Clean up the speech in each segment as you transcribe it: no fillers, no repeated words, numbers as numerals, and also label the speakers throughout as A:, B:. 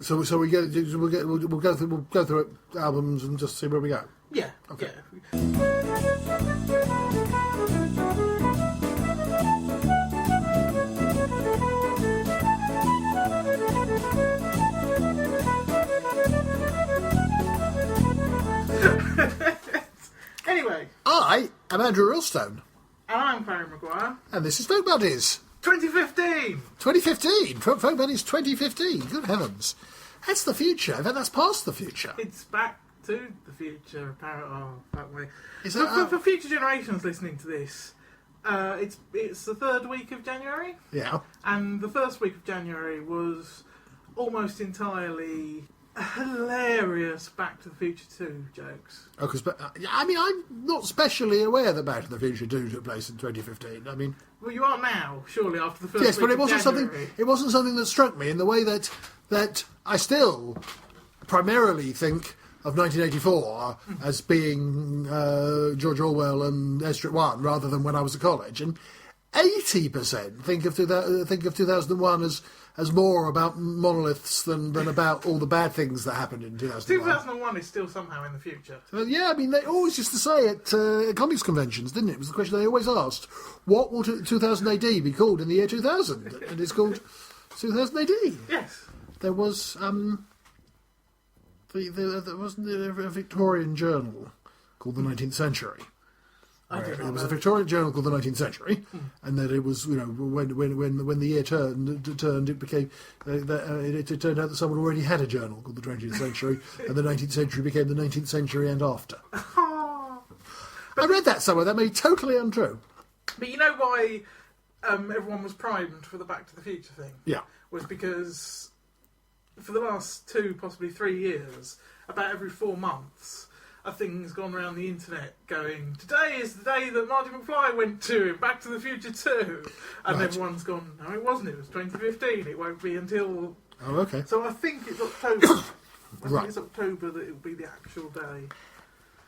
A: So we'll go through albums and just see where we go.
B: Yeah.
A: Okay.
B: Anyway,
A: I am Andrew Rillstone.
B: and I'm Barry Maguire.
A: And this is Folk Buddies.
B: 2015!
A: 2015. Folk Buddies 2015. Good heavens. That's the future. In fact, that's past the future.
B: It's back to the future, apparently. Oh, that way.
A: Is
B: For future generations listening to this, it's the third week of January,
A: Yeah.
B: and the first week of January was almost entirely hilarious Back to the Future 2 jokes.
A: Oh, because I mean, I'm not specially aware that Back to the Future 2 took place in 2015. I mean,
B: Well, you are now, surely, after the first
A: yes,
B: week
A: but it
B: of
A: wasn't
B: January.
A: something. It wasn't something that struck me in the way that I still primarily think of 1984 as being George Orwell and District 1 rather than when I was at college, and 80% think of 2001 as more about monoliths than about all the bad things that happened in 2001.
B: 2001 is still somehow in the future.
A: Yeah, I mean, they always used to say at comics conventions, didn't it? It was the question they always asked: what will 2000 AD be called in the year 2000? And it's called 2000 AD.
B: Yes.
A: There was there wasn't a Victorian journal called the 19th Century. There was a Victorian journal called the 19th Century, and that it was, when the year turned, it became it turned out that someone already had a journal called the 20th Century, and the 19th Century became the 19th Century and after. I read that somewhere. That may be totally untrue.
B: But you know why everyone was primed for the Back to the Future thing?
A: Yeah.
B: Was because for the last 2, possibly 3 years, about every 4 months, a thing's gone around the internet going, today is the day that Marty McFly went to in Back to the Future 2. And
A: Right.
B: everyone's gone, no, it wasn't. It was 2015. It won't be until...
A: Oh, okay.
B: So I think it's October. I
A: Right.
B: think it's October that it'll be the actual day.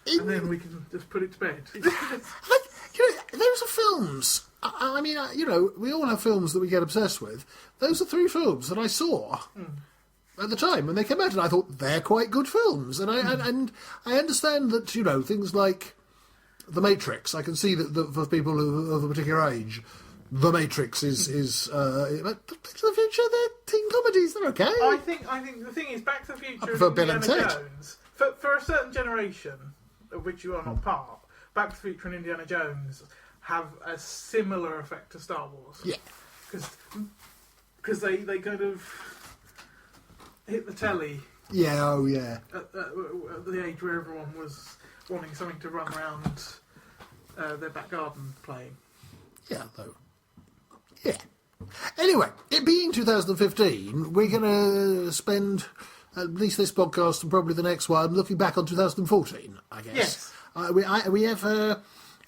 B: And then we can just put it to bed.
A: Those are films. I mean, we all have films that we get obsessed with. Those are 3 films that I saw at the time when they came out, and I thought they're quite good films. And I understand that things like The Matrix. I can see that for people of a particular age, The Matrix is. But Back to the Future, they're teen comedies. They're okay.
B: I think the thing is, Back to the Future
A: prefer
B: and
A: Bill and
B: Indiana
A: Ted.
B: Jones, for a certain generation, of which you are not part, Back to the Future and Indiana Jones have a similar effect to Star Wars.
A: Yeah.
B: Because they kind of hit the telly
A: Yeah. Oh, yeah.
B: at the age where everyone was wanting something to run around their back garden playing.
A: Yeah. Though. Yeah. Anyway, it being 2015, we're going to spend at least this podcast and probably the next one looking back on 2014, I guess.
B: Yes.
A: We have a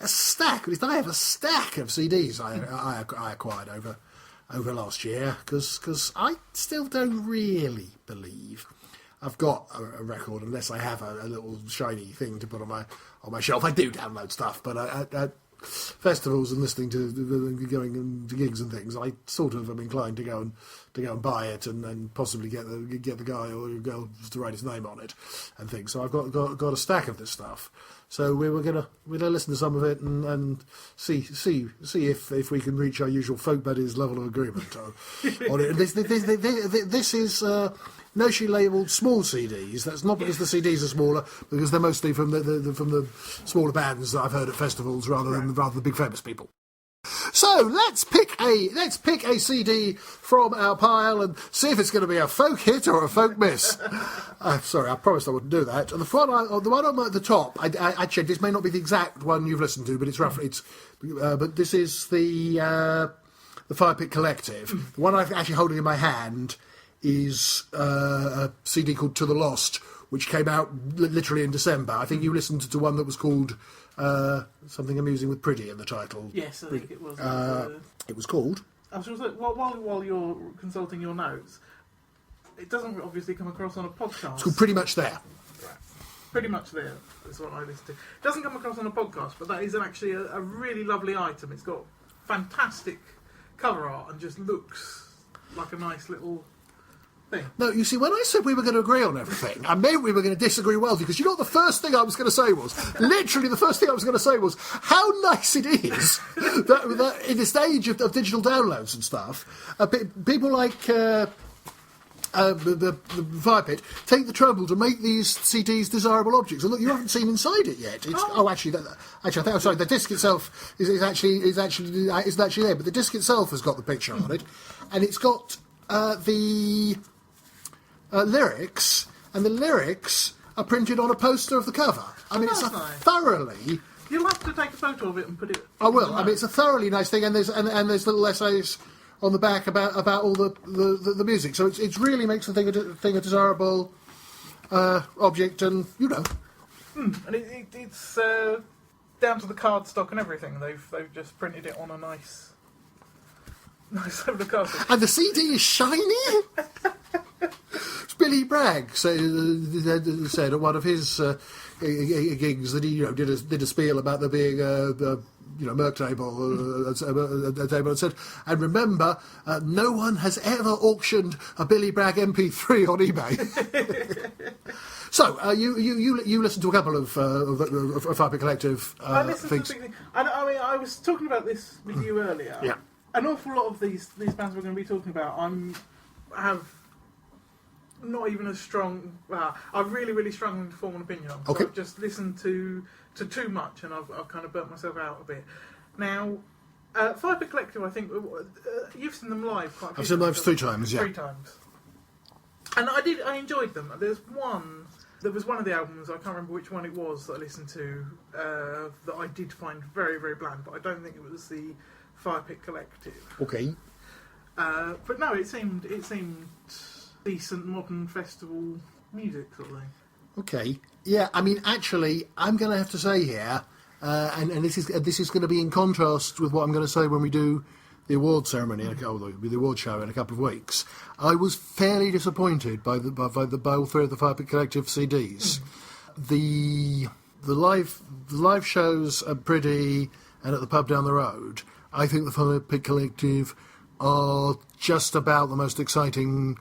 A: stack. At least I have a stack of CDs I acquired over last year because I still don't really believe I've got a record unless I have a little shiny thing to put on my shelf. I do download stuff, but at festivals and listening to going to gigs and things, I sort of am inclined to go and buy it and possibly get the guy or the girl to write his name on it and things. So I've got a stack of this stuff. So we're gonna listen to some of it and see if we can reach our usual Folk Buddies level of agreement on it. This is notionally labelled small CDs. That's not because the CDs are smaller, because they're mostly from the smaller bands that I've heard at festivals rather than the big famous people. So let's pick a CD from our pile and see if it's going to be a folk hit or a folk miss. Sorry, I promised I wouldn't do that. And the one at the top, I checked. This may not be the exact one you've listened to, but it's roughly but this is the Firepit Collective. The one I'm actually holding in my hand is a CD called To the Lost, which came out literally in December. I think you listened to one that was called Something Amusing with Pretty in the title.
B: Yes, I think it was.
A: It was called.
B: I was just like, while you're consulting your notes, it doesn't obviously come across on a podcast.
A: It's called Pretty Much There.
B: Right. Pretty much there is what I listen to. It doesn't come across on a podcast, but that is actually a really lovely item. It's got fantastic cover art and just looks like a nice little thing.
A: No, you see, when I said we were going to agree on everything, I meant we were going to disagree well, because you know what the first thing I was going to say was? Literally, the first thing I was going to say was how nice it is that in this age of digital downloads and stuff, people like the Firepit take the trouble to make these CDs desirable objects. And look, you haven't seen inside it yet. Actually, I think I'm sorry. The disc itself isn't actually there, but the disc itself has got the picture on it, and it's got the lyrics, and the lyrics are printed on a poster of the cover. I mean, it's a
B: nice.
A: thoroughly.
B: You'll have to take a photo of it and put it.
A: I will. I mean, it's a thoroughly nice thing, and there's little essays on the back about all the music. So it really makes the thing a desirable object, and you know.
B: And it's down to the cardstock and everything. They've just printed it on a nice over the cardstock.
A: And the CD is shiny. Billy Bragg said at one of his gigs that he did a spiel about there being a Merc table, a table, and said, and remember, no one has ever auctioned a Billy Bragg MP3 on eBay. So you listened to a couple of Firepit Collective
B: I listened
A: things.
B: to I was talking about this with you earlier.
A: Yeah.
B: An awful lot of these bands we're going to be talking about, have not even as strong. I've really struggled to form an opinion on. So
A: Okay.
B: I've just listened to too much, and I've kind of burnt myself out a bit. Now, Firepit Collective, I think you've seen them live quite a few
A: I've seen them live
B: times.
A: 3 times. Yeah.
B: 3 times. And I enjoyed them. There was one of the albums, I can't remember which one it was, that I listened to, that I did find very, very bland, but I don't think it was the Firepit Collective.
A: Okay.
B: But no, it seemed decent modern festival music sort of thing.
A: Okay. Yeah, I mean, actually, I'm going to have to say here, and this is going to be in contrast with what I'm going to say when we do the award ceremony, the award show in a couple of weeks. I was fairly disappointed by all 3 of the Firepit Collective CDs. The live shows are pretty, and at the pub down the road, I think the Firepit Collective are just about the most exciting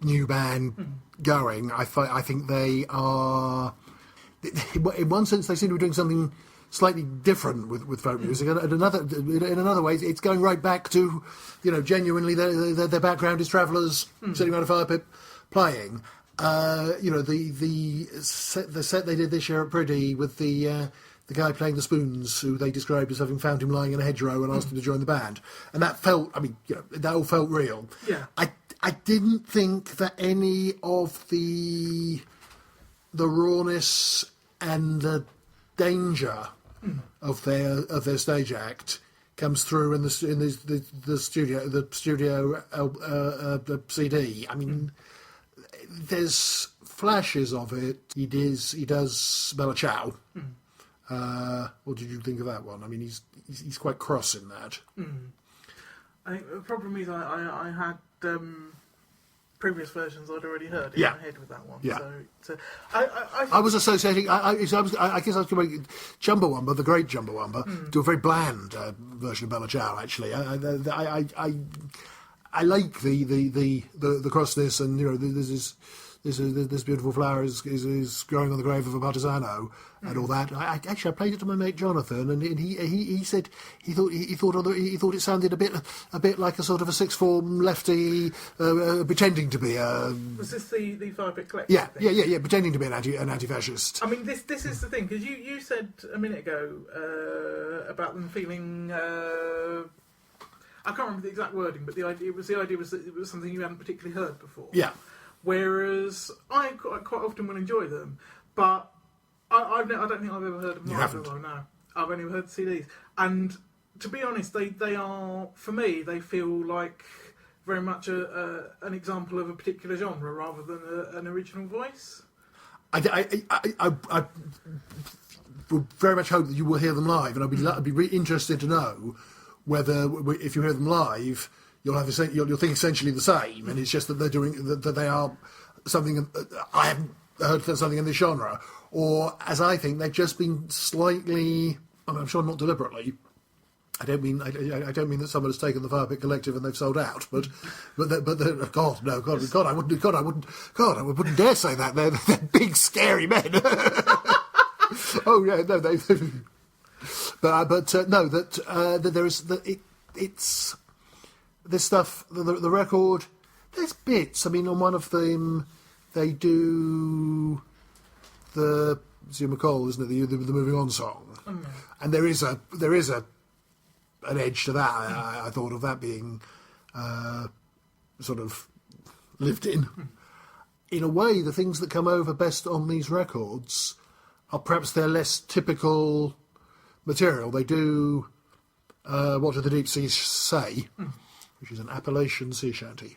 A: new band going. I think they are. In one sense, they seem to be doing something slightly different with folk music, and in another way, it's going right back to, genuinely their background is travellers sitting around a fire pit playing. The set they did this year at Priddy with the guy playing the spoons, who they described as having found him lying in a hedgerow and asked him to join the band, and that felt. I mean, that all felt real.
B: Yeah.
A: I didn't think that any of the rawness and the danger of their stage act comes through in the studio CD. I mean, there's flashes of it. He does Bella Ciao. What did you think of that one? I mean, he's quite cross in that.
B: I think the problem is I had previous versions I'd already heard in
A: Yeah.
B: my head with that one.
A: Yeah.
B: So
A: I was associating. I guess I was going to Chumbawamba, the great Chumbawamba, do a very bland version of Bella Ciao. Actually, I like the crossness, and this beautiful flower is growing on the grave of a partisano and all that. I played it to my mate Jonathan, and he said he thought it sounded a bit like a sort of a sixth form lefty pretending to be a.
B: Was this the Firepit Collective?
A: Yeah, pretending to be an anti-fascist.
B: I mean, this is the thing, because you said a minute ago about them feeling. I can't remember the exact wording, but the idea was that it was something you hadn't particularly heard before.
A: Yeah.
B: Whereas I quite often will enjoy them, but I don't think I've ever heard them live.
A: You haven't?
B: No, I've only heard CDs. And to be honest, they are, for me, they feel like very much an example of a particular genre rather than an original voice.
A: I would very much hope that you will hear them live, and I'd be really interested to know whether, if you hear them live, you'll think essentially the same, and it's just that that they are something. I haven't heard something in this genre, or as I think they've just been slightly. I'm sure not deliberately, I don't mean that someone has taken the Firepit Collective and they've sold out, but God, no, God, I wouldn't dare say that. They're big, scary men. Oh yeah, no, that there is it's this stuff. The record. There's bits. I mean, on one of them, they do the Sue McCall, isn't it? The Moving On song, and there is an edge to that. I thought of that being sort of lived in. In a way, the things that come over best on these records are perhaps their less typical material. They do What Do the Deep Seas Say, which is an Appalachian sea shanty.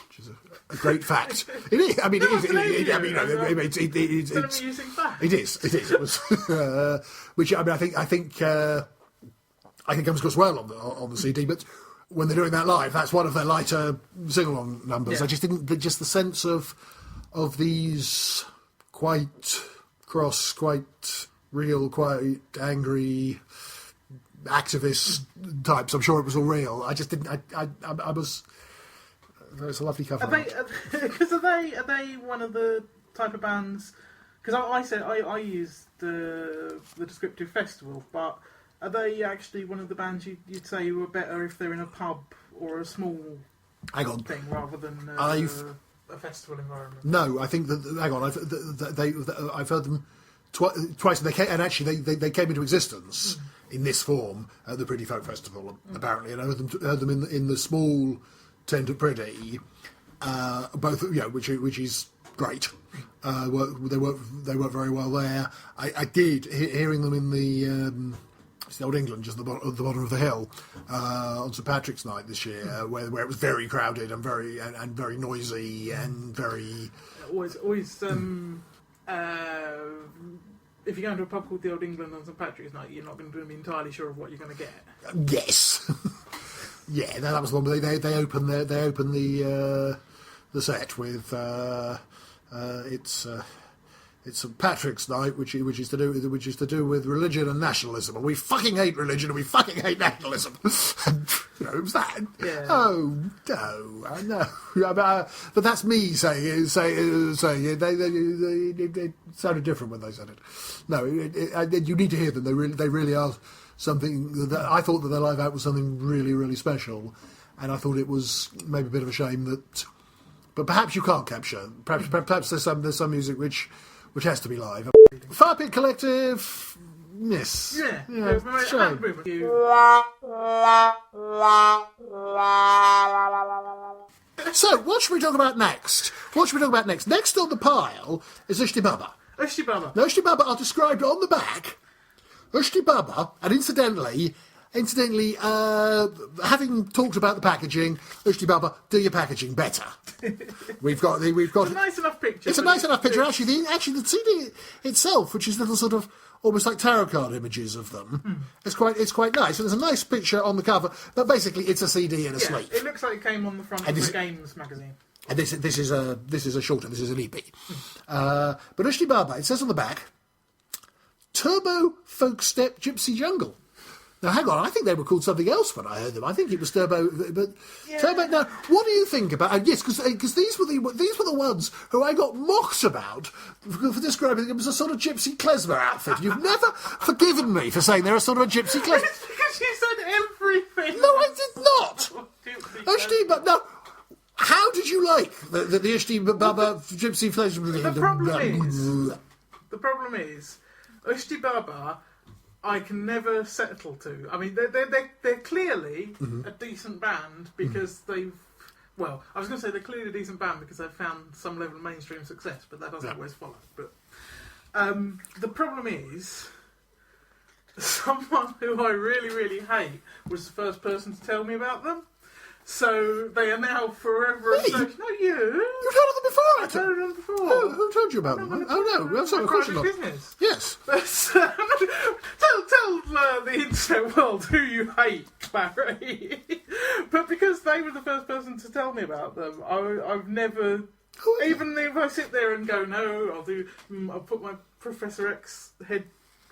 A: Which is a great fact. It is. I mean, it's an
B: amusing fact.
A: It is. It was, which I mean, I think comes across well on the CD. But when they're doing that live, that's one of their lighter sing-along numbers.
B: Yeah.
A: I just didn't. Just the sense of these quite cross, quite real, quite angry activist types. I'm sure it was all real. I just didn't. I was. It's a lovely cover.
B: Are they one of the type of bands? Because I use the descriptive festival, but are they actually one of the bands you'd say were better if they're in a pub or a small thing rather than a festival environment?
A: No, I think that. Hang on, I've heard them twice, and actually they came into existence in this form at the Pretty Folk Festival, apparently, and I heard them in the small tent at Pretty, both, which is great. They work very well there. I did hearing them in the Old England, just at the bottom of the hill, on St Patrick's Night this year, where it was very crowded and very noisy and very
B: always. If you go into a pub called the Old England on St Patrick's Night, you're not going to be entirely sure of what you're going to get.
A: Yes. Yeah, that was the one where they open the set with it's St Patrick's Night, which is to do with religion and nationalism, and we fucking hate religion and we fucking hate nationalism. And, it was that. Yeah. Oh no, but that's me saying it. They sounded different when they said it. No, you need to hear them. They really are something that I thought that their live act was something really, really special, and I thought it was maybe a bit of a shame that. But perhaps you can't capture. Perhaps there's some music which has to be live. Firepit Collective, yes.
B: Yeah.
A: Shame. So, what should we talk about next? Next on the pile is Ushti Baba.
B: Ushti Baba.
A: Now, Ushti Baba are described on the back. Ushti Baba, and incidentally, having talked about the packaging, Ushti Baba, do your packaging better. We've got.
B: It's a nice enough picture.
A: It's a nice enough picture. Actually, the CD itself, which is little sort of almost like tarot card images of them, it's quite nice. So there's a nice picture on the cover, but basically it's a CD in a sleeve.
B: It looks like it came on the front of the Games magazine.
A: And this is a shorter. This is an EP. But Ushti Baba, it says on the back, Turbo Folk Step Gypsy Jungle. Now, hang on, I think they were called something else when I heard them. I think it was Turbo, but yeah. Turbo. Now, what do you think about? Yes, because these were the ones who I got mocked about for describing them as a sort of gypsy klezmer outfit. You've never forgiven me for saying they're a sort of a gypsy klezmer.
B: It's because you said everything.
A: No, I did not. Ushti, but no. How did you like the Ushti Baba gypsy klezmer?
B: The problem is, Ushti Baba, I can never settle to. I mean, they're clearly a decent band because they've. Well, I was going to say they're clearly a decent band because they've found some level of mainstream success, but that doesn't always follow. But the problem is, someone who I really, really hate was the first person to tell me about them. So they are now forever associated. No, you.
A: You've heard of them before.
B: I've heard of them before.
A: Who told you about them? Oh no, of course not.
B: Business.
A: Yes.
B: Tell the internet world who you hate, Clary. But because they were the first person to tell me about them, I've never. Even if I sit there and go, no, I'll put my Professor X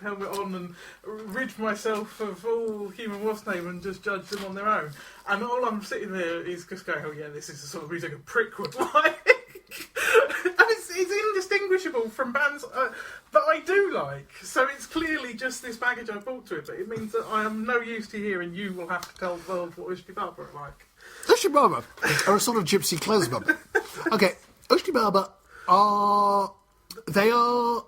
B: helmet on and rid myself of all human wasp name and just judge them on their own. And all I'm sitting there is just going, oh yeah, this is the sort of music a prick would like. And it's indistinguishable from bands that I do like. So it's clearly just this baggage I brought to it, but it means that I am no use to hear, and you will have to tell the world what Ushti Baba are like.
A: Ushti Baba are a sort of gypsy klezmer. Okay, Ushti Baba are... They are...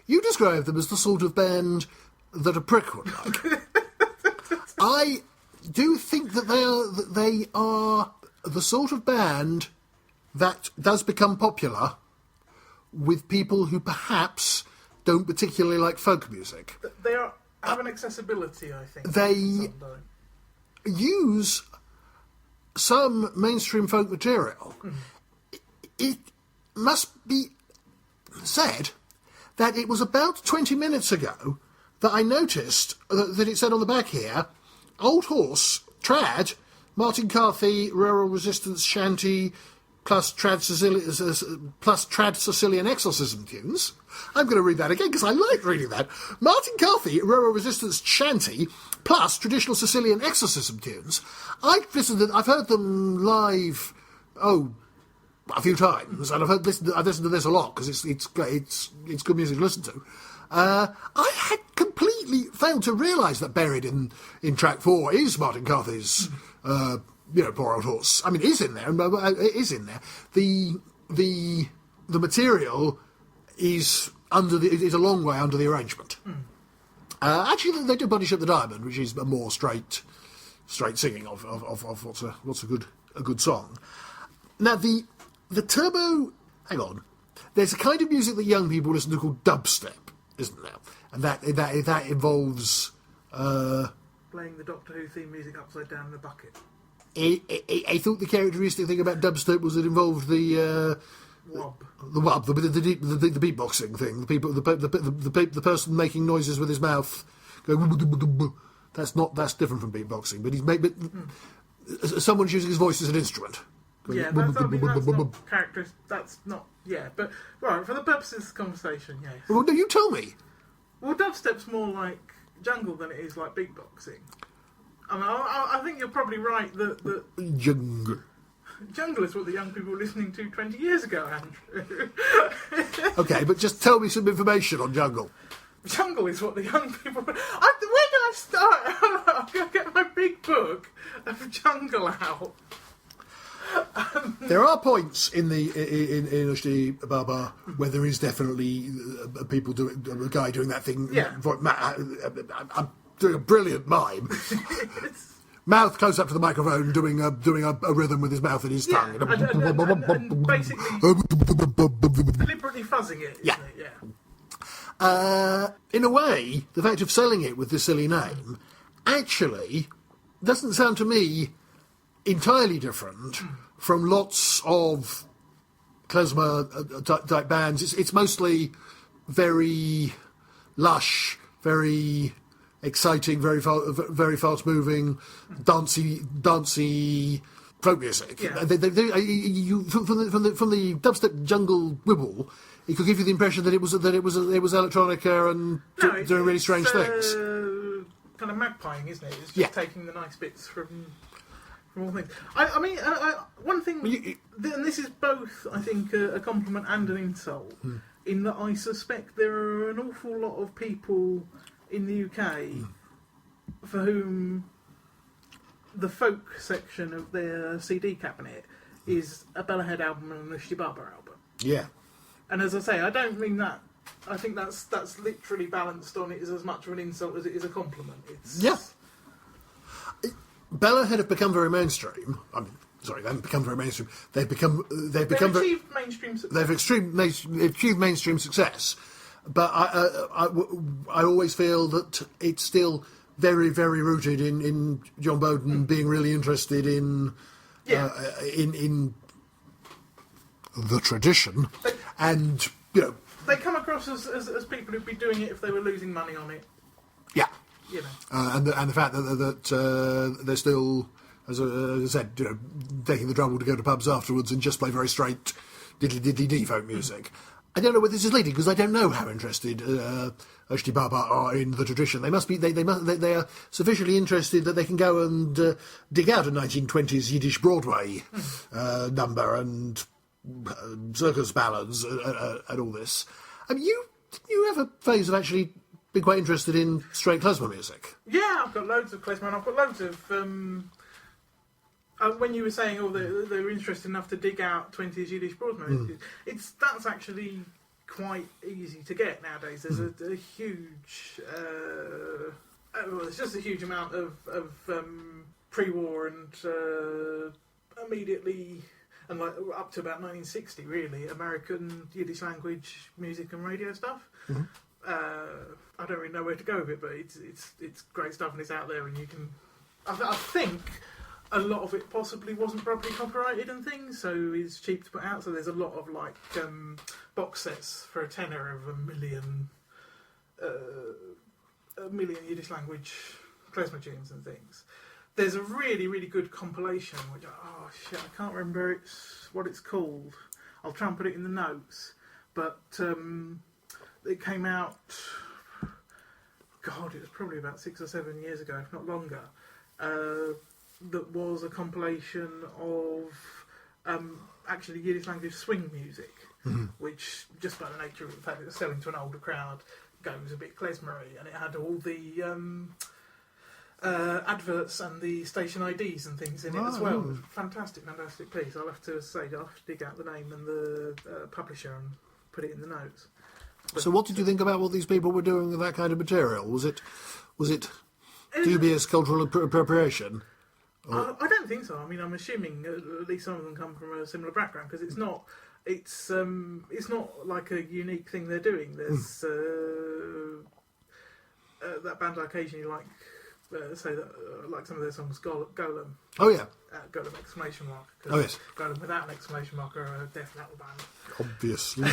A: You describe them as the sort of band that a prick would like. I do think that they are the sort of band that does become popular with people who perhaps don't particularly like folk music.
B: They have an accessibility, I think.
A: They use some mainstream folk material. It must be said that it was about 20 minutes ago that I noticed that it said on the back here, Old Horse, Trad, Martin Carthy, Rural Resistance Shanty, plus Trad Sicilian Exorcism tunes. I'm going to read that again because I like reading that. Martin Carthy, Rural Resistance Shanty, plus traditional Sicilian Exorcism tunes. I've heard them live, a few times, and I've listened to this a lot because it's good music to listen to. I had completely failed to realise that buried in track 4 is Martin Carthy's, Poor Old Horse. I mean, it is in there. It is in there. The material is a long way under the arrangement. Actually, they do Bunny Ship the Diamond, which is a more straight singing of what's a good song. Now the turbo... Hang on. There's a kind of music that young people listen to called dubstep, isn't there? And that involves...
B: playing the Doctor Who theme music upside down in a bucket.
A: I thought the characteristic thing about dubstep was it involved the...
B: Wob.
A: The wob, the beatboxing thing. The person making noises with his mouth going... That's different from beatboxing, but someone's using his voice as an instrument.
B: Yeah, that's not characteristic. That's not. Yeah, but right for the purposes of the conversation, yes.
A: Well, no, you tell me.
B: Well, dubstep's more like jungle than it is like beatboxing. I think you're probably right that jungle is what the young people were listening to 20 years ago, Andrew.
A: Okay, but just tell me some information on jungle.
B: Jungle is what the young people... Where do I start? I'm going to get my big book of jungle out.
A: There are points in Ushti Baba where there is definitely people doing a guy doing that thing.
B: Yeah.
A: I'm doing a brilliant mime. Mouth close up to the microphone, doing a rhythm with his mouth and his tongue.
B: And basically deliberately fuzzing it.
A: Yeah.
B: Isn't it? Yeah.
A: In a way, the fact of selling it with this silly name actually doesn't sound to me entirely different from lots of klezmer type bands. It's mostly very lush, very exciting, very fast moving, dancey folk music.
B: Yeah.
A: From the dubstep jungle wibble, it could give you the impression that it was electronica and doing really strange things.
B: Kind of magpieing, isn't it? It's just taking the nice bits from all things. I mean, one thing, and this is both, I think, a compliment and an insult, in that I suspect there are an awful lot of people in the UK for whom the folk section of their CD cabinet is a Bellahead album and an Ushti Baba album. Yeah. And as I say, I don't mean that. I think that's literally balanced on it as much of an insult as it is a compliment.
A: Bellahead have become very mainstream. I mean, sorry, they haven't become very mainstream. They've achieved mainstream success. They've achieved mainstream success. But I always feel that it's still very, very rooted in John Bowden being really interested in the tradition, and
B: they come across as people who'd be doing it if they were losing money on it.
A: Yeah.
B: And
A: the fact that they're still, as I said, taking the trouble to go to pubs afterwards and just play very straight diddly-diddly-dee folk music. I don't know where this is leading, because I don't know how interested Ushti Baba are in the tradition. They must be. They are sufficiently interested that they can go and dig out a 1920s Yiddish Broadway number and circus ballads and all this. I mean, didn't you have a phase of actually being quite interested in straight klezmer music?
B: Yeah, I've got loads of klezmer, and I've got loads of. When you were saying, they were interested enough to dig out 20s Yiddish Broadway, that's actually quite easy to get nowadays. There's a huge, it's just a huge amount of pre-war and immediately, and like up to about 1960, really, American Yiddish language music and radio stuff.
A: Mm-hmm.
B: I don't really know where to go with it, but it's great stuff, and it's out there, and you can. I think a lot of it possibly wasn't properly copyrighted and things, so it's cheap to put out. So there's a lot of like box sets for a tenner of a million Yiddish language klezmer tunes and things. There's a really, really good compilation, which I can't remember what it's called. I'll try and put it in the notes, but it came out. God, it was probably about 6 or 7 years ago, if not longer. That was a compilation of actually Yiddish language swing music, which, just by the nature of the fact that it was selling to an older crowd, goes a bit klezmery, and it had all the adverts and the station IDs and things in it as well. Fantastic piece. I'll have to dig out the name and the publisher and put it in the notes. But,
A: so what did you think about what these people were doing with that kind of material? Was it dubious cultural appropriation?
B: I don't think so. I mean, I'm assuming at least some of them come from a similar background, because it's not like a unique thing they're doing. There's that band I occasionally like, say that like some of their songs, Golem.
A: Oh yeah.
B: Golem exclamation mark.
A: Oh yes.
B: Golem without an exclamation mark are a death metal band.
A: Obviously.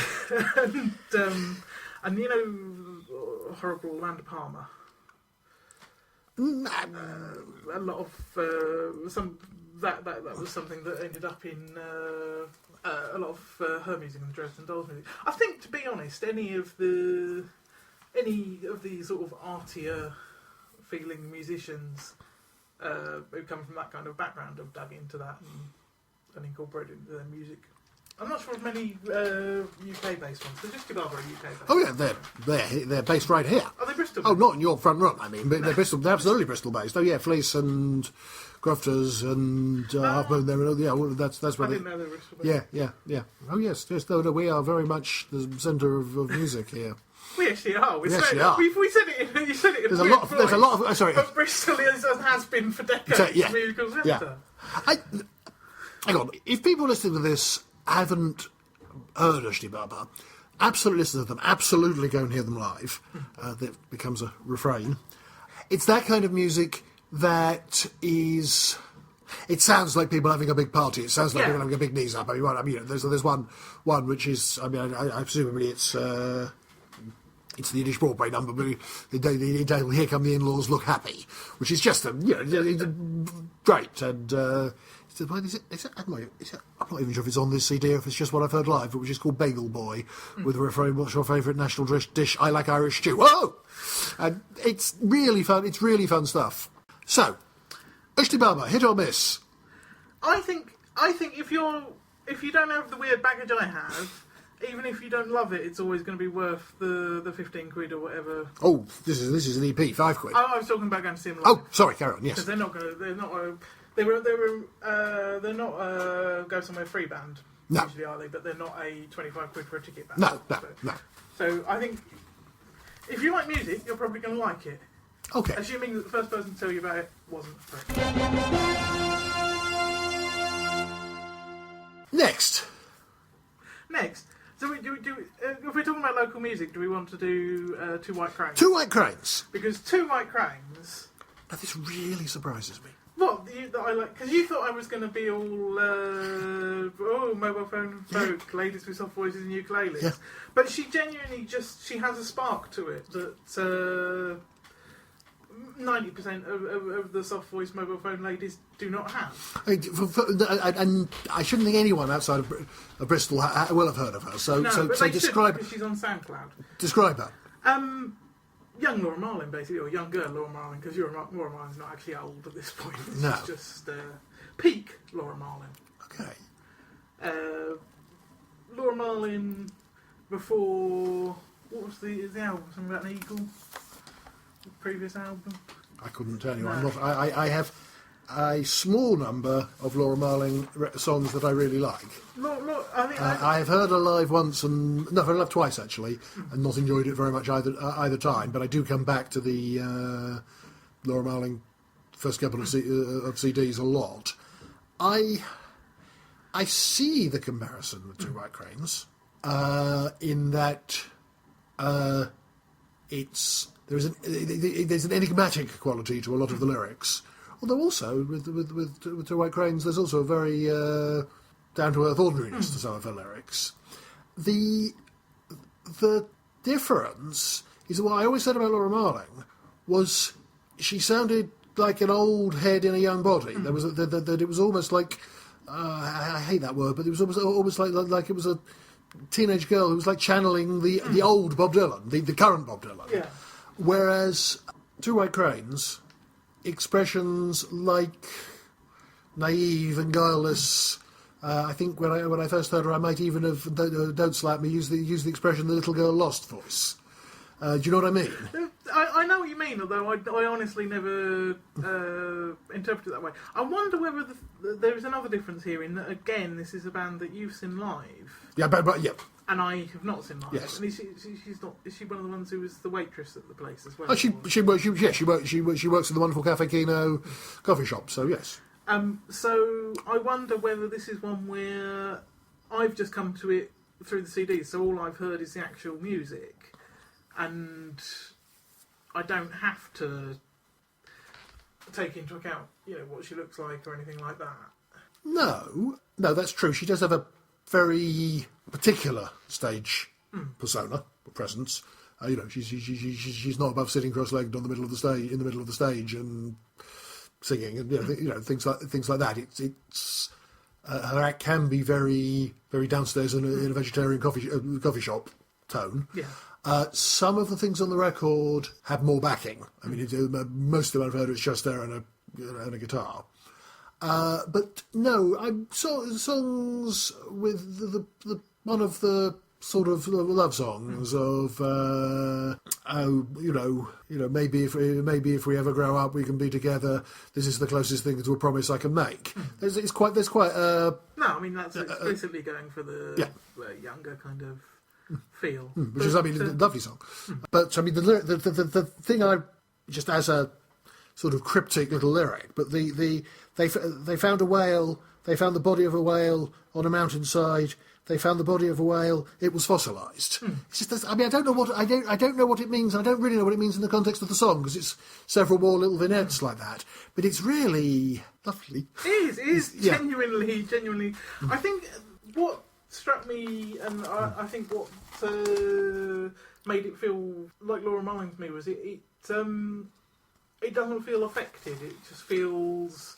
B: and you know, horrible Orlando Palmer. A lot of that was something that ended up in a lot of her music and the Dresden Dolls music. I think, to be honest, any of the sort of artier feeling musicians who come from that kind of background have dug into that and incorporated it into their music. I'm not sure of many UK-based ones. They're just Baba are UK-based.
A: Oh yeah, they're based right here.
B: Are they Bristol?
A: Oh, not in your front room, I mean, but no. They're absolutely Bristol-based. Oh yeah, Fleece and Crofters and Half Moon there. Yeah, well, that's where
B: I didn't know they were Bristol-based. Yeah. Oh yes, no, we are very much the centre of music here. We actually are. We
A: actually
B: are.
A: are.
B: We said it. You said it.
A: There's a lot of. Sorry.
B: But Bristol has been for decades.
A: So, yeah.
B: Musical centre.
A: Yeah. Hang on. If people listening to this haven't heard Ushti Baba, absolutely listen to them. Absolutely go and hear them live. That becomes a refrain. It's that kind of music that is. It sounds like people having a big party. It sounds like people having a big knees up. I mean, there's one which is. I mean, I presumably it's the Yiddish Broadway number, but Here Come the In-Laws Look Happy, which is just great. And I'm not even sure if it's on this CD or if it's just what I've heard live, but which is called Bagel Boy, with the refrain, "What's your favourite national dish? I like Irish stew." Whoa! And it's really fun. It's really fun stuff. So, Ushti Baba, hit or miss?
B: I think if you don't have the weird baggage I have, even if you don't love it, it's always going to be worth the 15 quid or whatever.
A: Oh, this is an EP, 5 quid.
B: I was talking about going to see them live.
A: Oh, sorry, carry on. Yes,
B: because they're not go somewhere free band.
A: No.
B: Usually are they? But they're not a 25 quid for a ticket band.
A: No.
B: So I think if you like music, you're probably going to like it.
A: Okay.
B: Assuming that the first person to tell you about it wasn't Fred.
A: Next.
B: So if we're talking about local music, do we want to do Two White Cranes?
A: Two White Cranes.
B: Because Two White Cranes.
A: Now this really surprises me.
B: What that I like? Because you thought I was going to be all mobile phone folk, ladies with soft voices and ukuleles. Yeah. But she genuinely she has a spark to it that 90% of the soft voice mobile phone ladies do not have.
A: And I shouldn't think anyone outside of Bristol will have heard of her. So,
B: No,
A: so,
B: but
A: so
B: they
A: describe
B: should, because she's on SoundCloud.
A: describe her.
B: Young Laura Marling, basically, or younger Laura Marling, because Laura Marling's not actually old at this point.
A: No.
B: She's just peak Laura Marling.
A: Okay.
B: Laura Marling before... What was the album? Something about an eagle? The previous album?
A: I couldn't tell you.
B: No.
A: I'm not. I have a small number of Laura Marling songs that I really like. I have heard her live once and no, I've heard her live twice actually, and not enjoyed it very much either time. But I do come back to the Laura Marling first couple of CDs a lot. I see the comparison with Two White Cranes in that there's an enigmatic quality to a lot of the lyrics. Although also with Two White Cranes, there's also a very down-to-earth ordinariness to some of her lyrics. The difference is what I always said about Laura Marling was she sounded like an old head in a young body. There was that it was almost like I hate that word, but it was almost like it was a teenage girl who was like channeling the old Bob Dylan, the current Bob Dylan.
B: Yeah.
A: Whereas Two White Cranes, expressions like naive and guileless. I think when I first heard her, I might even have "Don't slap me" use the expression "the little girl lost" voice. Do you know what I mean?
B: I know what you mean, although I honestly never interpret it that way. I wonder whether there is another difference here in that, again, this is a band that you've seen live.
A: Yeah, but yeah.
B: And I have not seen live.
A: Yes.
B: And she's not. Is she one of the ones who was the waitress at the place as well?
A: Oh, she works in the wonderful Cafe Kino coffee shop. So yes.
B: So I wonder whether this is one where I've just come to it through the CDs, so all I've heard is the actual music, and I don't have to take into account, what she looks like or anything like that.
A: No, that's true. She does have a very particular stage presence. She's not above sitting cross-legged in the middle of the stage and singing and things like that. It's her act can be very very downstairs in a vegetarian coffee shop tone.
B: Yeah.
A: Some of the things on the record have more backing. I mean, most of them I've heard is just there and a guitar. But no, I saw songs with the one of the sort of love songs of maybe if we ever grow up we can be together. This is the closest thing to a promise I can make. There's quite
B: no, I mean that's explicitly going for the younger kind of feel,
A: which is a lovely song. But I mean the thing I just as a sort of cryptic little lyric, but they found a whale. They found the body of a whale on a mountainside. They found the body of a whale. It was fossilised. It's just, I don't know what it means. I don't really know what it means in the context of the song because it's several more little vignettes like that. But it's really lovely.
B: It is genuinely. I think what struck me, and I think what made it feel like Laura Marling to me was it doesn't feel affected. It just feels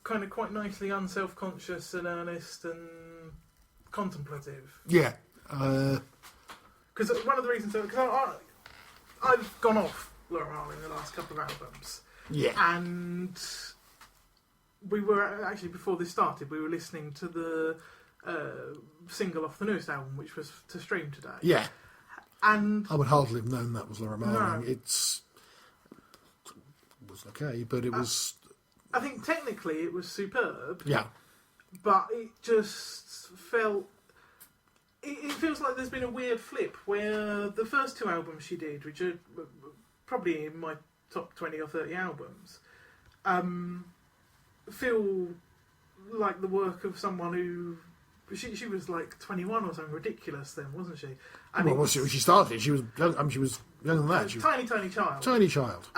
B: kind of quite nicely unself-conscious and earnest and contemplative.
A: Yeah.
B: Because one of the reasons... Because I've gone off Laura Marling the last couple of albums.
A: Yeah.
B: And we were... Actually, before this started, we were listening to the single off the newest album, which was to stream today.
A: Yeah.
B: And
A: I would hardly have known that was Laura Marling.
B: No.
A: It was okay, but it was...
B: I think technically it was superb.
A: Yeah.
B: But it just felt... It feels like there's been a weird flip where the first two albums she did, which are probably in my top 20 or 30 albums, feel like the work of someone who... She was like 21 or something ridiculous then, wasn't she? And
A: when she started, she was young, she was younger than that.
B: Tiny child.
A: Tiny child.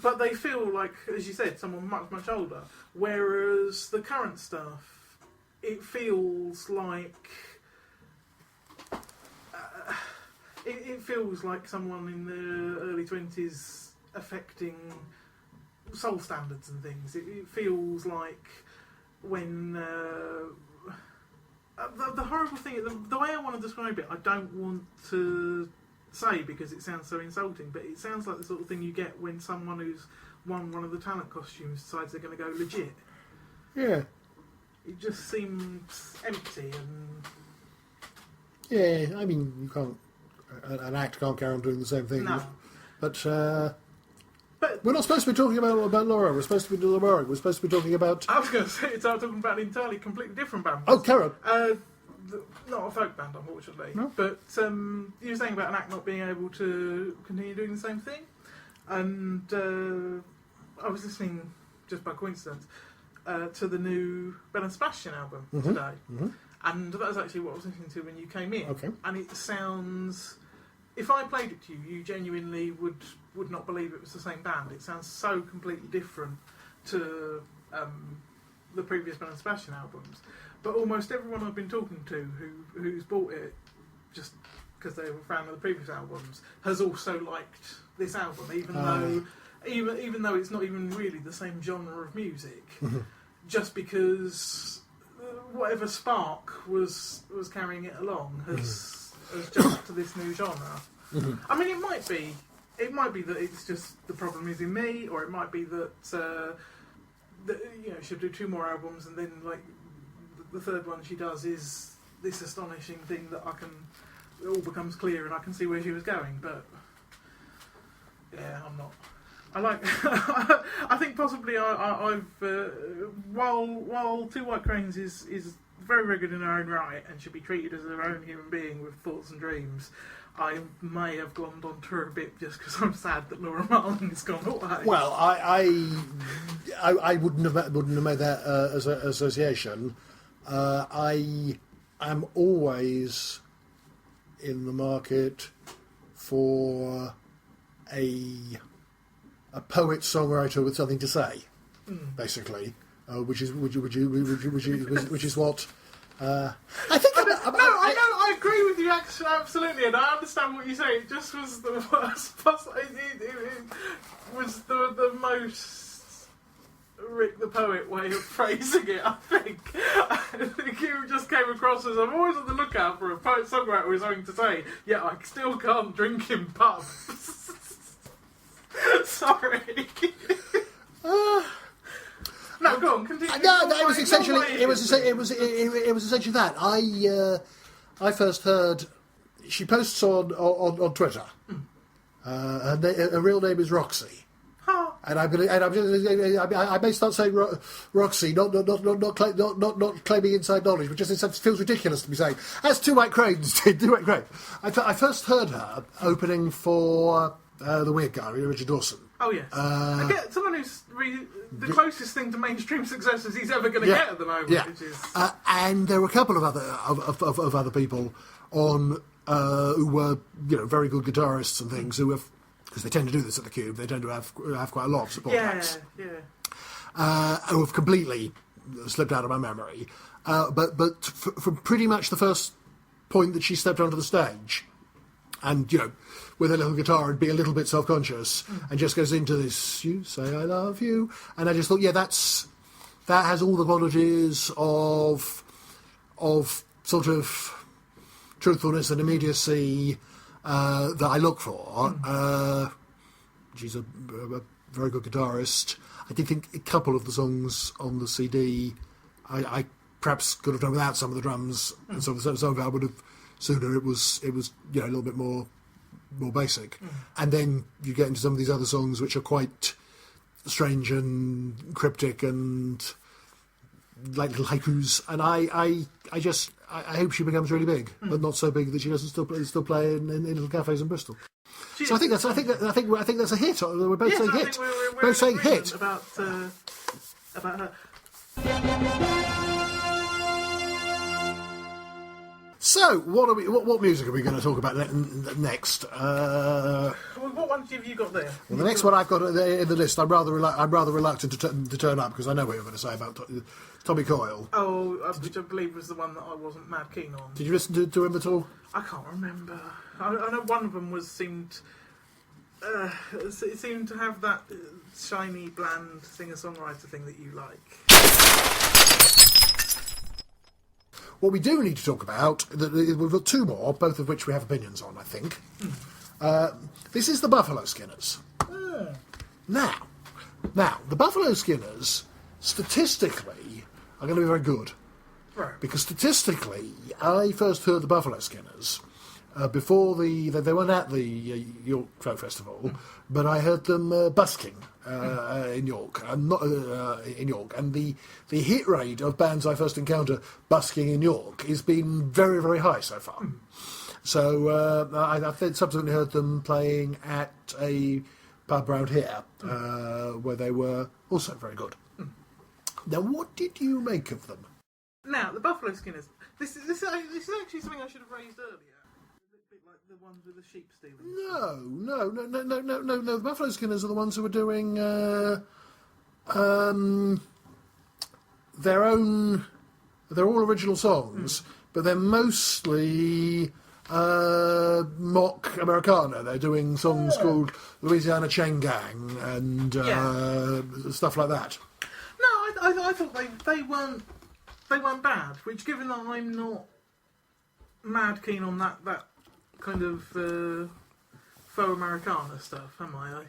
B: But they feel like, as you said, someone much older. Whereas the current stuff, it feels like... it feels like someone in their early 20s affecting soul standards and things. It feels like when the horrible thing, the way I want to describe it, I don't want to say because it sounds so insulting, but it sounds like the sort of thing you get when someone who's won one of the talent costumes decides they're going to go legit.
A: Yeah.
B: It just seems empty and...
A: Yeah, I mean, you can't... An act can't carry on doing the same thing.
B: No.
A: But we're not supposed to be talking about Laura. We're supposed to be Laura. We're supposed to be talking about...
B: I was going to say, so I'm talking about an entirely completely different band.
A: Oh, Karen.
B: Not a folk band, unfortunately.
A: No?
B: But you were saying about an act not being able to continue doing the same thing. And I was listening, just by coincidence, to the new Ben and Sebastian album today. Mm-hmm. And that was actually what I was listening to when you came in.
A: Okay.
B: And it sounds... If I played it to you, you genuinely would not believe it was the same band. It sounds so completely different to the previous Ben and Sebastian albums. But almost everyone I've been talking to who's bought it, just because they were a fan of the previous albums, has also liked this album, even though it's not even really the same genre of music. Just because whatever spark was carrying it along has jumped to this new genre. I mean, it might be that it's just the problem is in me, or it might be that she'll do 2 more albums and then like the third one she does is this astonishing thing that it all becomes clear and I can see where she was going. But yeah, I'm not. I like. I think possibly I've while Two White Cranes is very, very good in her own right and should be treated as her own human being with thoughts and dreams, I may have glommed onto her a bit just because I'm sad that Laura Marling's gone away.
A: Well, I wouldn't have made that as an association. I am always in the market for a poet songwriter with something to say, basically, which is what I think.
B: I agree with you absolutely, and I understand what you say. It just was the worst. It was the most Rick the Poet way of phrasing it. I think you just came across as I'm always on the lookout for a poet songwriter with something to say. Yet I still can't drink in pubs. Sorry. No, go on. Continue.
A: No, it was essentially that. I first heard. She posts on Twitter. Her real name is Roxy.
B: Huh.
A: And I may start saying Roxy, not claiming inside knowledge, but just it feels ridiculous to be saying. As Two White Cranes did. Two White Cranes. I first heard her opening for the Weird Guy, Richard Dawson.
B: Oh yes. I get someone who's the closest thing to mainstream success as he's ever going to get at the moment.
A: Yeah.
B: Which is...
A: and there were a couple of other people on who were very good guitarists and things who have, because they tend to do this at the Cube, they tend to have quite a lot of support acts. Who have completely slipped out of my memory. But from pretty much the first point that she stepped onto the stage, and with a little guitar and be a little bit self-conscious, and just goes into this, you say I love you, and I just thought, that has all the qualities of sort of truthfulness and immediacy that I look for. She's a very good guitarist. I did think a couple of the songs on the CD I perhaps could have done without some of the drums, and some of it I would have sooner it was a little bit more basic. And then you get into some of these other songs which are quite strange and cryptic and like little haikus, and I hope she becomes really big, but not so big that she doesn't still play in little cafes in Bristol. So I think that's a hit. We're both saying hit.
B: We're
A: both saying hit
B: about her.
A: So, what music are we going to talk about next?
B: What ones have you got there?
A: Well, the next one I've got in the list, I'm rather reluctant to turn up because I know what you're going to say about Tommy Coyle.
B: Oh, which I believe was the one that I wasn't mad keen on.
A: Did you listen to him at all?
B: I can't remember. I know one of them seemed it seemed to have that shiny, bland singer-songwriter thing that you like.
A: What we do need to talk about, we've got two more, both of which we have opinions on, I think. This is the Buffalo Skinners. Now, the Buffalo Skinners, statistically, are going to be very good.
B: Right.
A: Because statistically, I first heard the Buffalo Skinners before they weren't at the York Folk Festival, but I heard them busking in York, and the hit rate of bands I first encounter busking in York has been very, very high so far. So I've subsequently heard them playing at a pub round here, where they were also very good. Now, what did you make of them?
B: Now, the Buffalo Skinners. This is actually something I should have raised earlier. A bit like the ones with the sheep stealing.
A: No. The Buffalo Skinners are the ones who were doing their own. They're all original songs, but they're mostly mock Americana. They're doing songs called Louisiana Chain Gang and stuff like that.
B: No, I thought they weren't bad. Which, given that I'm not mad keen on that kind of faux Americana stuff, am I?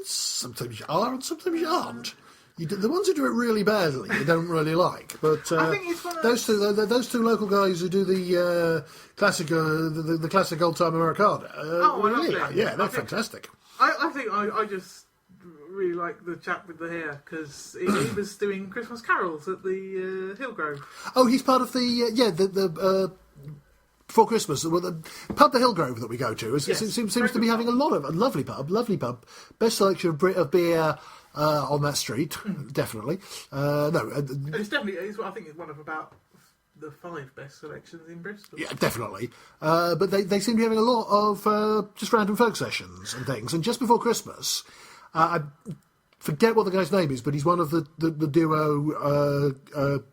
A: Sometimes you are, and sometimes you aren't. The ones who do it really badly, you don't really like. But
B: I think it's one of
A: those two local guys who do the classic old time Americana. They're fantastic.
B: I just really like the chap with the hair because he was doing Christmas carols at the Hillgrove.
A: Oh, he's part of the before Christmas, the pub, the Hillgrove that we go to, seems to be having a lovely pub, best selection of beer on that street, definitely.
B: It's definitely. I think it's one of about the 5 best selections in Bristol.
A: Yeah, definitely. But they seem to be having a lot of just random folk sessions and things. And just before Christmas, I forget what the guy's name is, but he's one of the duo,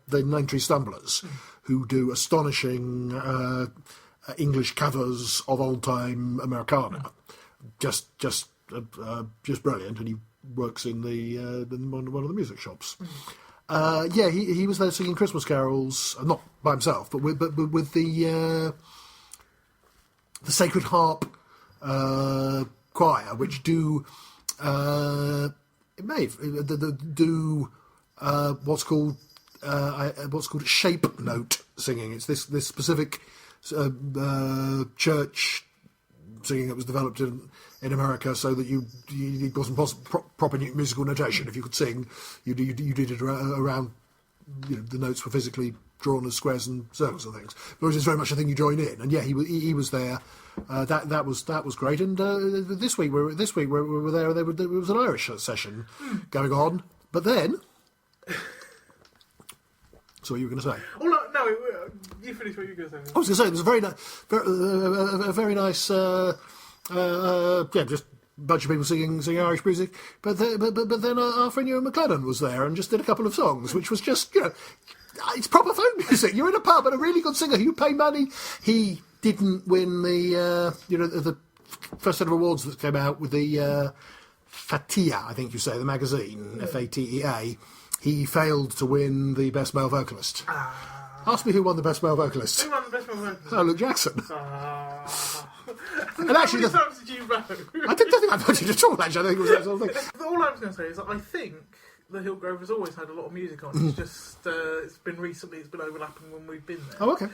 A: the Nine Tree Stumblers, who do astonishing English covers of old-time Americana. Just brilliant, and he works in one of the music shops. He was there singing Christmas carols, not by himself, but with the Sacred Harp choir, which do what's called shape note singing. It's this specific church singing that was developed in America, so that it wasn't proper musical notation. If you could sing, you did it around. The notes were physically drawn as squares and circles and things. But it was very much a thing you join in. And he was there. That was great. And this week we were there. There was an Irish session going on. But then, so what you were going to say?
B: Oh no, you finished what you were going to say.
A: I was going to say it was a very nice, just a bunch of people singing Irish music. But then our friend Ewan McLennan was there and just did a couple of songs, which was just it's proper folk music. You're in a pub and a really good singer who you pay money. He didn't win the first set of awards that came out with the Fatia, I think you say, the magazine, Fatea. He failed to win the Best Male Vocalist. Ask me who won the Best Male Vocalist.
B: Who won the Best Male Vocalist?
A: Oh, Luke Jackson.
B: And actually, how many times did you vote?
A: I don't think I voted at all, actually. I think it was that sort of thing.
B: All I was going to say is that I think the Hillgrove has always had a lot of music on. It's just, it's been overlapping when we've been there.
A: Oh, okay.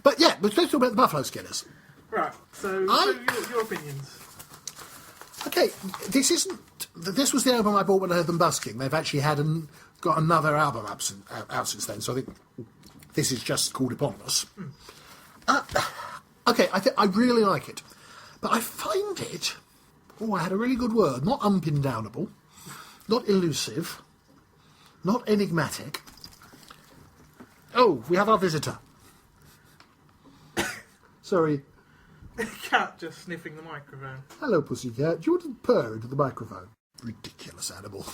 A: But yeah, let's talk about the Buffalo Skinners.
B: Right, so your opinions.
A: Okay, this was the album I bought when I heard them busking. They've actually got another album out since then, so I think this is just called Eponymous. Okay, I really like it. But I find it... I had a really good word. Not unpindownable. Not elusive. Not enigmatic. Oh, we have our visitor. Sorry.
B: Cat just sniffing the microphone.
A: Hello, pussycat. Do you want to purr into the microphone? Ridiculous animal.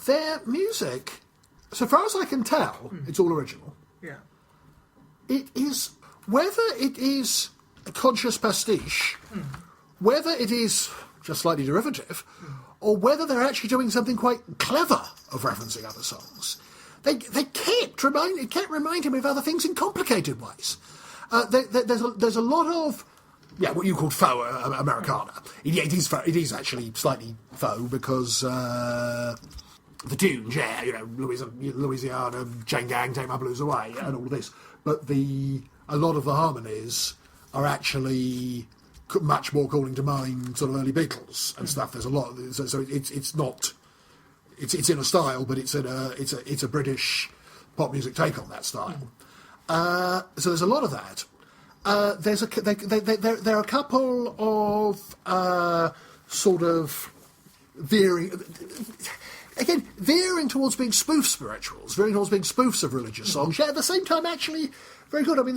A: Their music, so far as I can tell, it's all original.
B: Yeah.
A: It is... Whether it is a conscious pastiche, whether it is just slightly derivative, or whether they're actually doing something quite clever of referencing other songs. They kept reminding me of other things in complicated ways. There's a lot of what you called faux Americana. It is actually slightly faux because the tunes, Louisiana, Chain Gang, Take My Blues Away, and all this. But a lot of the harmonies are actually much more calling to mind sort of early Beatles and stuff. There's a lot, so it's not. It's in a style, but it's a British pop music take on that style. So there's a lot of that. There are a couple of sort of veering towards being spoof spirituals, veering towards being spoofs of religious songs. Yet at the same time, actually very good. I mean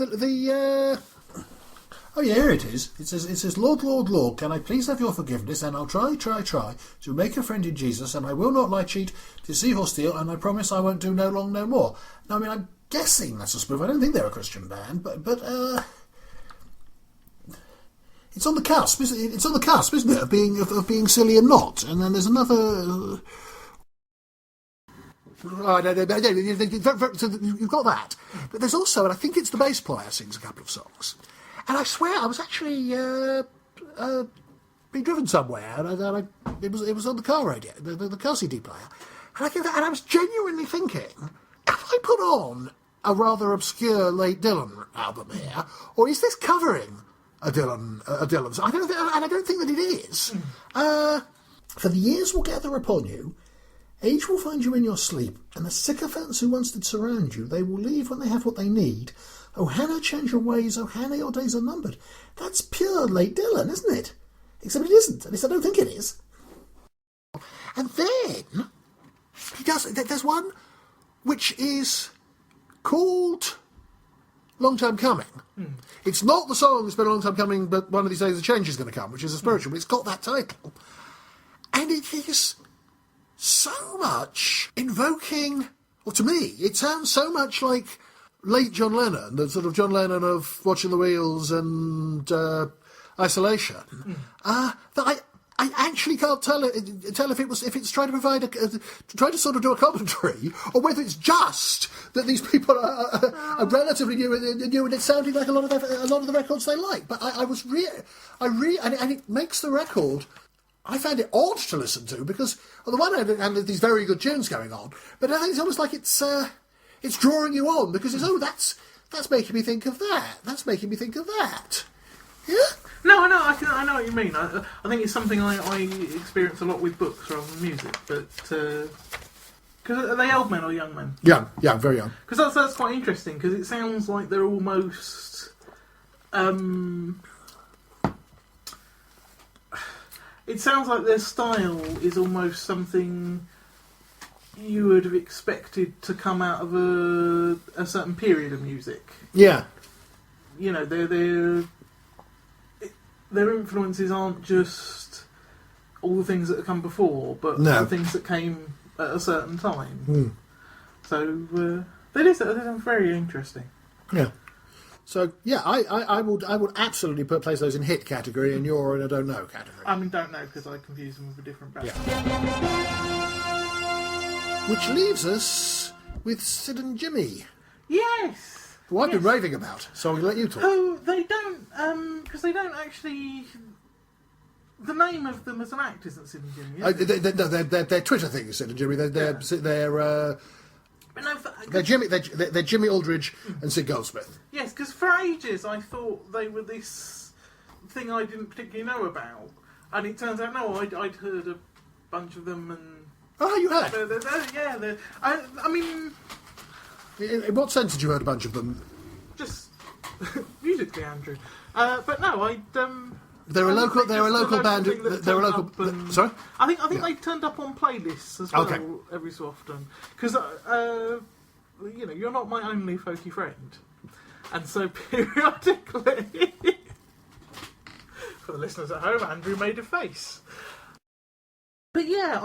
C: Oh yeah, here it is. It says, Lord, Lord, Lord, can I please have your forgiveness, and I'll try to make a friend in Jesus, and I will not lie, cheat, deceive or steal, and I promise I won't do no long, no more. Now, I mean, I'm guessing that's a spoof. I don't think they're a Christian band, but it's on the cusp, isn't it? It's on the cusp, isn't it, of being silly and not. And then there's another.
A: So you've got that, but there's also, and I think it's the bass player sings a couple of songs. And I swear, I was actually being driven somewhere, and it was on the car radio, the car CD player, and I was genuinely thinking, have I put on a rather obscure late Dylan album here, or is this covering a Dylan song? I don't think that it is.
C: For the years will gather upon you, age will find you in your sleep, and the sycophants who once did surround you, they will leave when they have what they need. Oh, Hannah, change your ways. Oh, Hannah, your days are numbered. That's pure late Dylan, isn't it? Except it isn't. At least I don't think it is.
A: And then he does. There's one which is called "Long Time Coming." It's not the song "It's Been a Long Time Coming," but one of these days the change is going to come, which is a spiritual. But it's got that title, and it is so much invoking. Or to me, it sounds so much like late John Lennon, the sort of John Lennon of Watching the Wheels and Isolation, that I actually can't tell if it's trying to provide trying to sort of do a commentary, or whether it's just that these people are relatively new and it's sounding like a lot of the records they like. But and it makes the record. I found it odd to listen to because on the one hand, and these very good tunes going on, but I think it's almost like it's drawing you on because that's making me think of that. That's making me think of that. Yeah.
B: No, I know. I know what you mean. I think it's something I experience a lot with books rather than music. But because are they old men or young men?
A: Young, very young.
B: Because that's quite interesting. Because it sounds like they're almost. It sounds like their style is almost something you would have expected to come out of a certain period of music.
A: Yeah.
B: You know, their influences aren't just all the things that have come before, but the things that came at a certain time. So that is very interesting.
A: Yeah. So yeah, I would absolutely place those in hit category, and you're in a don't know category.
B: I mean, don't know because I confuse them with a different band.
A: Yeah. Which leaves us with Sid and Jimmy.
B: Yes.
A: Who I've been raving about, so I'll let you talk.
B: Oh, they don't, because they don't actually. The name of them as an act isn't Sid and Jimmy.
A: Their Twitter thing is Sid and Jimmy. They're Jimmy Aldridge and Sid Goldsmith.
B: Yes, because for ages I thought they were this thing I didn't particularly know about, and it turns out I'd heard a bunch of them and.
A: Oh, you had?
B: I mean.
A: In what sense had you heard a bunch of them?
B: Just musically, Andrew. But no,
A: They're a local band. They're a local. Sorry.
B: I think they turned up on playlists as well every so often because you're not my only folky friend, and so periodically, for the listeners at home, Andrew made a face. But yeah,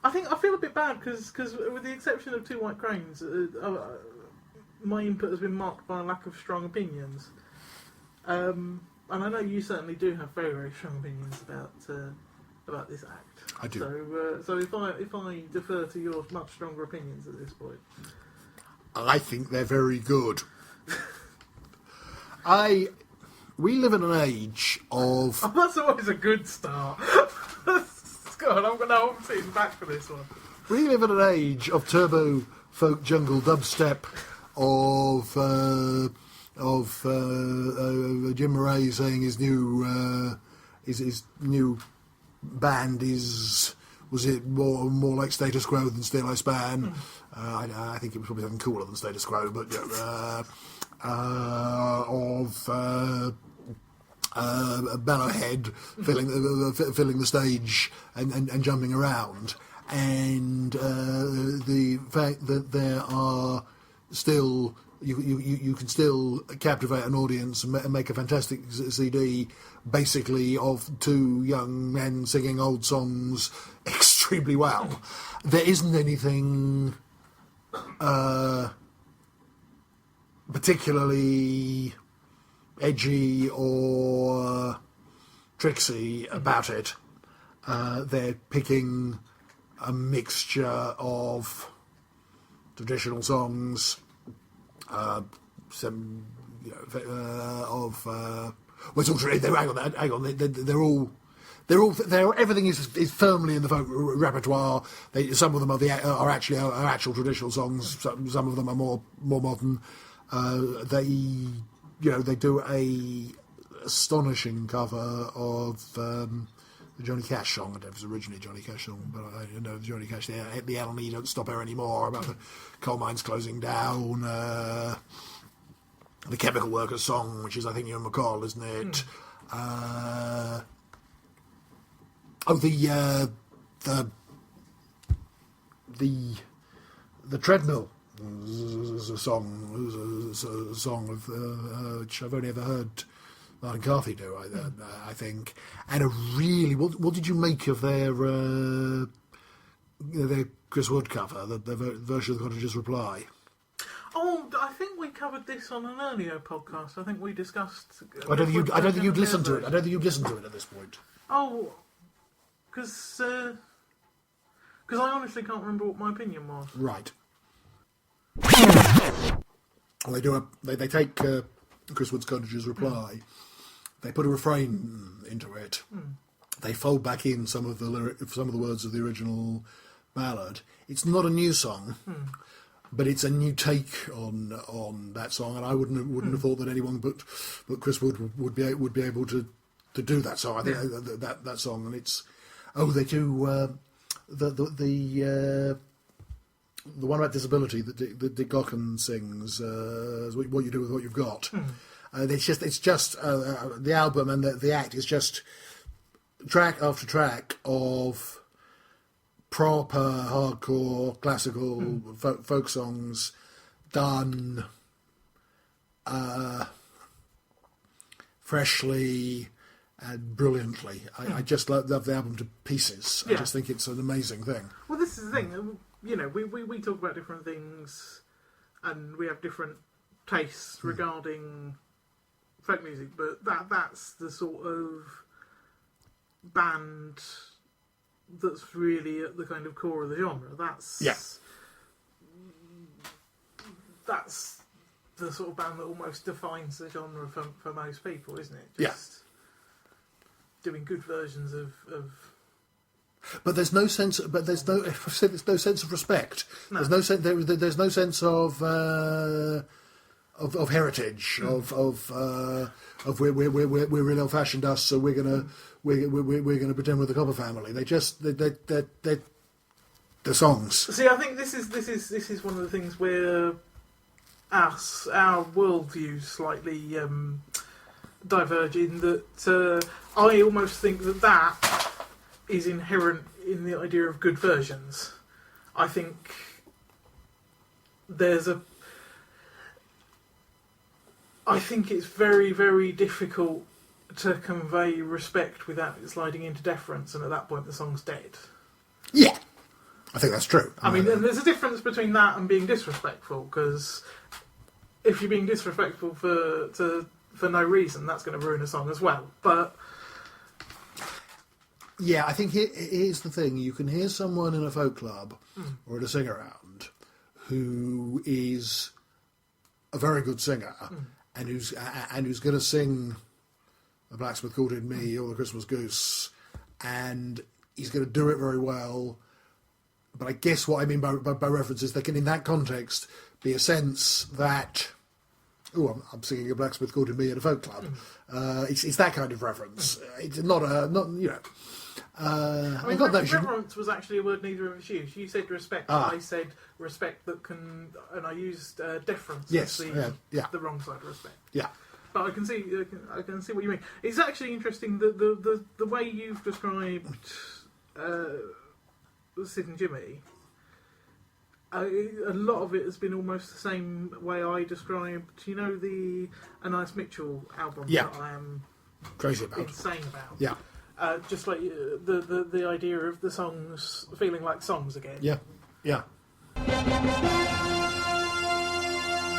B: I feel a bit bad because with the exception of Two White Cranes, my input has been marked by a lack of strong opinions. And I know you certainly do have very, very strong opinions about this act.
A: I do.
B: So if I defer to your much stronger opinions at this point,
A: I think they're very good. We live in an age of...
B: oh, that's always a good start. God, I'm sitting back for this one.
A: We live in an age of turbo folk jungle dubstep, of Jim Murray saying his new band was it more like Status Quo than Still I Span? I think it was probably something cooler than Status Quo, but Bellowhead filling the stage and jumping around, and the fact that there are still you can still captivate an audience and make a fantastic CD basically of two young men singing old songs extremely well. There isn't anything particularly edgy or tricksy about it. They're picking a mixture of traditional songs, some well, it's all true. Hang on. They're everything is firmly in the folk repertoire. Some of them are actual traditional songs. Some of them are more modern. They do a astonishing cover of the Johnny Cash song. I don't know if it was originally a Johnny Cash song, but I know the Johnny Cash, the LNE Don't Stop Her Anymore, about the coal mines closing down. The Chemical Workers song, which is, I think, Ewan McCall, isn't it? The Treadmill is a song of which I've only ever heard Martin Carthy do, I think. And a really, what did you make of their Chris Wood cover, the version of The Cottager's Reply?
B: Oh, I think we covered this on an earlier podcast. I think we discussed.
A: I don't think you'd listened to it. I don't think you'd listened to it at this point.
B: Oh, because I honestly can't remember what my opinion was.
A: Right. Well, they take Chris Wood's Cottager's Reply. They put a refrain into it. They fold back in some of the words of the original ballad. It's not a new song. But it's a new take on that song, and I wouldn't have thought that anyone but Chris Wood would be able to do that song. I think that song, and it's they do the one about disability that Dick Gaughan sings, "What You Do with What You've Got." It's just the album and the act is just track after track of proper hardcore classical folk songs done freshly and brilliantly. I just love the album to pieces. I just think it's an amazing thing.
B: Well, this is the thing. We talk about different things and we have different tastes regarding folk music, but that's the sort of band that's really at the kind of core of the genre. That's the sort of band that almost defines the genre for most people, isn't it? Just doing good versions of.
A: But there's no sense. But there's no sense of respect. No. There's no sense. There's no sense of heritage. Of we're real old fashioned us, so we're gonna pretend we're the Copper family. They're songs.
B: See, I think this is one of the things where our worldviews slightly diverge in that I almost think that is inherent in the idea of good versions. I think I think it's very, very difficult to convey respect without sliding into deference, and at that point the song's dead.
A: Yeah, I think that's true.
B: I mean, and there's a difference between that and being disrespectful, because if you're being disrespectful for for no reason, that's going to ruin a song as well. But
A: yeah, I think here's the thing: you can hear someone in a folk club or at a sing around who is a very good singer and who's going to sing "The Blacksmith Called in Me" or "The Christmas Goose," and he's going to do it very well. But I guess what I mean by reference is there can, in that context, be a sense that, I'm singing "A Blacksmith Called in Me" at a folk club. It's that kind of reference. It's not
B: I mean, reverence was actually a word neither of us used. You said respect, I said respect that can, and I used deference.
A: Yes,
B: the wrong side of respect.
A: Yeah. But
B: I can see what you mean. It's actually interesting that the way you've described Sid and Jimmy. A lot of it has been almost the same way I described, the A Nice Mitchell album that I am
A: crazy about,
B: insane about.
A: Yeah.
B: Just like the idea of the songs feeling like songs again.
A: Yeah, yeah.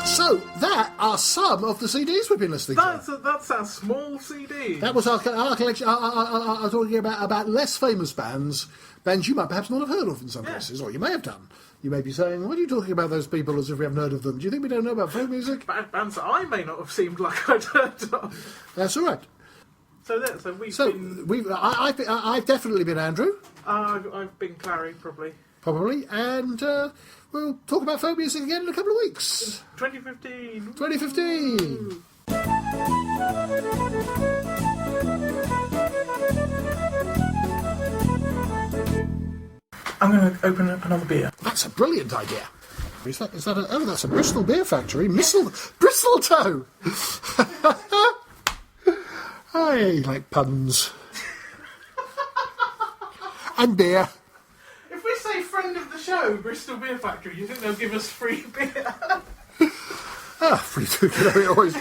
A: So that are some of the CDs we've been listening
B: to. That's our small CD.
A: That was our collection. I'm talking about less famous bands you might perhaps not have heard of in some cases, or you may have done. You may be saying, "What are you talking about those people as if we haven't heard of them? Do you think we don't know about folk music?"
B: Bands that I may not have seemed like I'd heard of.
A: That's all right. I've definitely been Andrew.
B: I've been Clary, probably.
A: And we'll talk about folk music again in a couple of weeks.
B: 2015.
A: 2015.
B: I'm going to open up another beer.
A: That's a brilliant idea. That's a Bristol beer factory. Bristoltoe. I like puns. And beer.
B: If we say friend of the show, Bristol Beer Factory, do you think they'll give us free beer?
A: Free beer, always.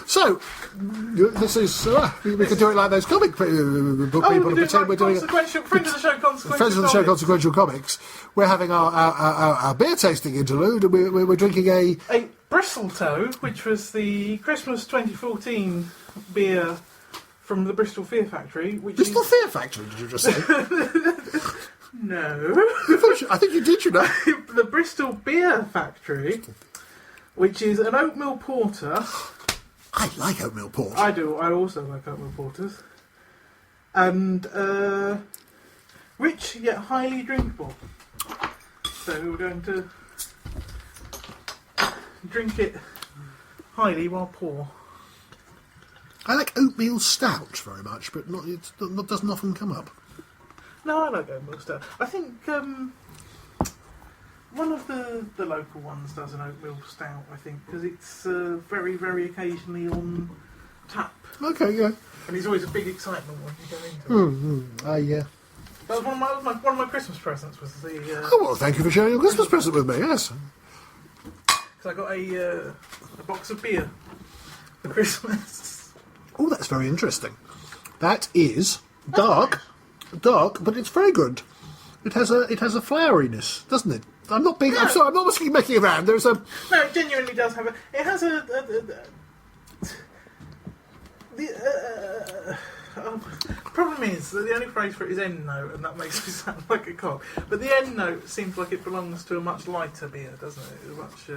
A: So, this is... we could do it like those comic book people and pretend we're doing it.
B: Friend of the show, Consequential
A: Friends of the show, Consequential Comics. We're having our beer tasting interlude, and we're drinking a
B: Bristoltoe, which was the Christmas 2014 beer from the Bristol Beer Factory.
A: Bristol Beer Factory, did you just say?
B: No.
A: I think you did,
B: The Bristol Beer Factory, which is an oatmeal porter.
A: I like oatmeal port.
B: I do. I also like oatmeal porters. And rich yet highly drinkable. So we're going to drink it highly while pour.
A: I like oatmeal stout very much, but it doesn't often come up.
B: No, I like oatmeal stout. I think one of the local ones does an oatmeal stout, I think, because it's very, very occasionally on tap.
A: Okay, yeah.
B: And it's always a big excitement when you go into it.
A: Yeah.
B: That was one of my Christmas presents was the...
A: Oh, well, thank you for sharing your Christmas present with me, yes.
B: Because I got a box of beer for Christmas.
A: Oh, that's very interesting. That is dark, but it's very good. It has a floweriness, doesn't it? I'm not being. I'm sorry. I'm not making around. There's a.
B: No, it genuinely does have a. It has a. Problem is that the only phrase for it is end note, and that makes me sound like a cock. But the end note seems like it belongs to a much lighter beer, doesn't it? A much.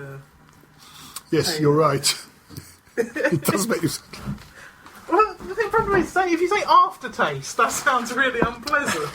A: Yes, you're right. It does make you.
B: Well, the problem is, if you say aftertaste, that sounds really unpleasant.